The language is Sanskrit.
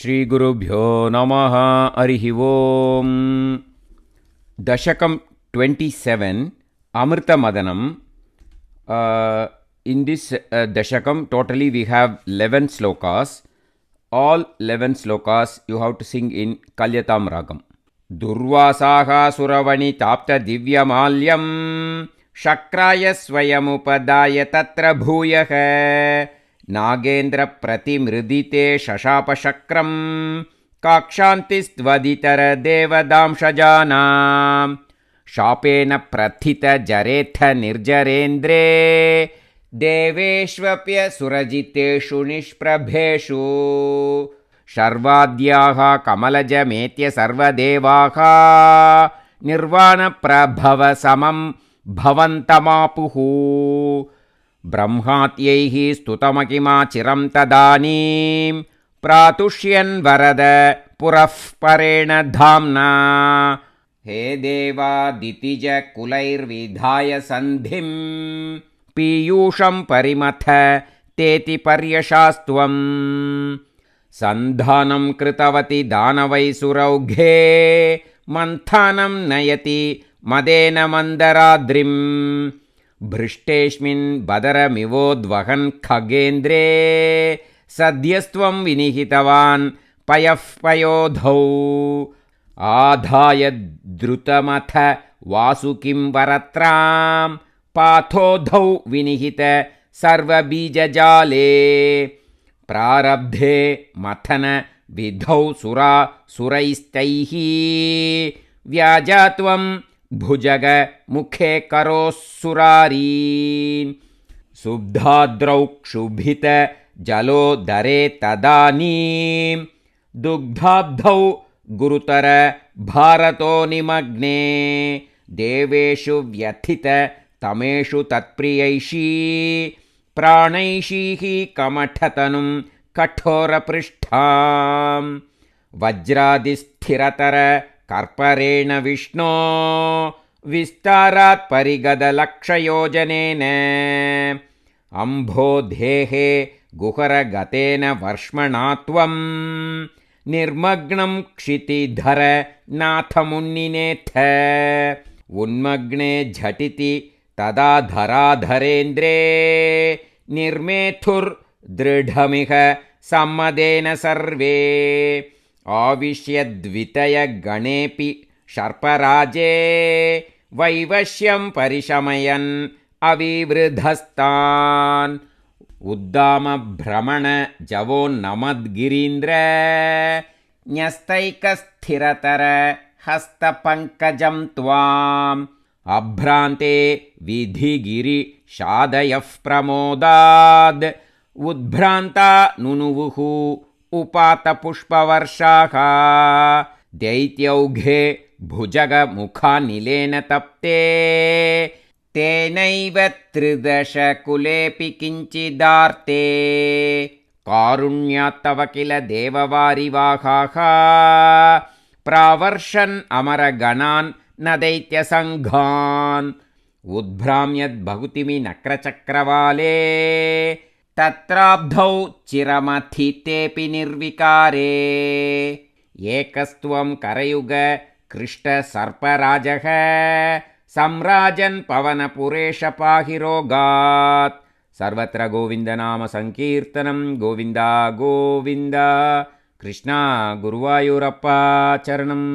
श्रीगुरुभ्यो नमः हरिः ओम् दशकं 27 अमृतमदनम् in this dashakam totally we have 11 slokas. All 11 slokas you have to sing in Kalyatam ragam. Durvasaha suravani tapta divyamalyam shakraya swayamupadaya tatra bhuyaha Nagendra प्रतिमृदिते शशापशक्रं काक्षान्तिस्त्वदितर देवदांशजानां शापेन प्रथित जरेथ निर्जरेन्द्रे देवेष्वप्यसुरजितेषु निष्प्रभेषु शर्वाद्याः कमलजमेत्य सर्वदेवाः निर्वाणप्रभवसमं भवन्तमापुः ब्रह्मात्यैः स्तुतमकिमा चिरं तदानीं प्रातुष्यन् वरद पुरः परेण धाम्ना हे देवादितिज कुलैर्विधाय सन्धिं पीयूषं परिमथ तेति पर्यशास्त्वं सन्धानं कृतवति दानवैसुरौघे मन्थानं नयति मदेन मन्दराद्रिम् भृष्टेऽस्मिन् बदरमिवोद्वहन् खगेन्द्रे सद्यस्त्वं विनिहितवान् पयः पयोधौ आधाय द्रुतमथ वासुकिं वरत्रां पाथोधौ विनिहित सर्वबीजजाले प्रारब्धे मथन विधौ सुरैस्तैः व्याजात्वं भुजग मुखे करोस्सुरारीन् सुब्धाद्रौ क्षुभित जलोदरे तदानीं दुग्धाब्धौ गुरुतर भारतो निमग्ने देवेषु व्यथित तमेषु तत्प्रियैषी प्राणैषीः कमठतनुं कठोरपृष्ठां वज्रादिस्थिरतर कर्परेण विष्णो विस्तारात् परिगदलक्षयोजनेन अम्भोधेहे गुहरगतेन वर्ष्मणा त्वं निर्मग्नं क्षितिधर नाथमुन्निनेथ उन्मग्ने झटिति तदा धराधरेन्द्रे निर्मेथुर्दृढमिह सम्मदेन सर्वे आविश्यद्वितय गणेऽपि शर्पराजे वैवश्यं परिशमयन् अविवृधस्तान् उद्दाम भ्रमण जवोन्नमद्गिरीन्द्र न्यस्तैकस्थिरतर हस्तपङ्कजं त्वाम् अभ्रान्ते विधिगिरिशादयः प्रमोदाद् उद्भ्रान्ता नुनुवुः उपातपुष्पवर्षाः दैत्यौघे भुजगमुखानिलेन तप्ते तेनैव त्रिदशकुलेऽपि किञ्चिदार्ते कारुण्यात् तव किल देववारिवाहाः प्रावर्षन् अमरगणान् न दैत्यसङ्घान् उद्भ्राम्यद्भहुतिमि नक्रचक्रवाले तत्राब्धौ चिरमथितेऽपि निर्विकारे एकस्त्वं करयुग कृष्टसर्पराजः सम्राजन् पवनपुरेश पाहि रोगात् सर्वत्र गोविन्दनाम संकीर्तनं गोविन्द गोविन्द कृष्ण गुरुवायूरप्पा चरणम्।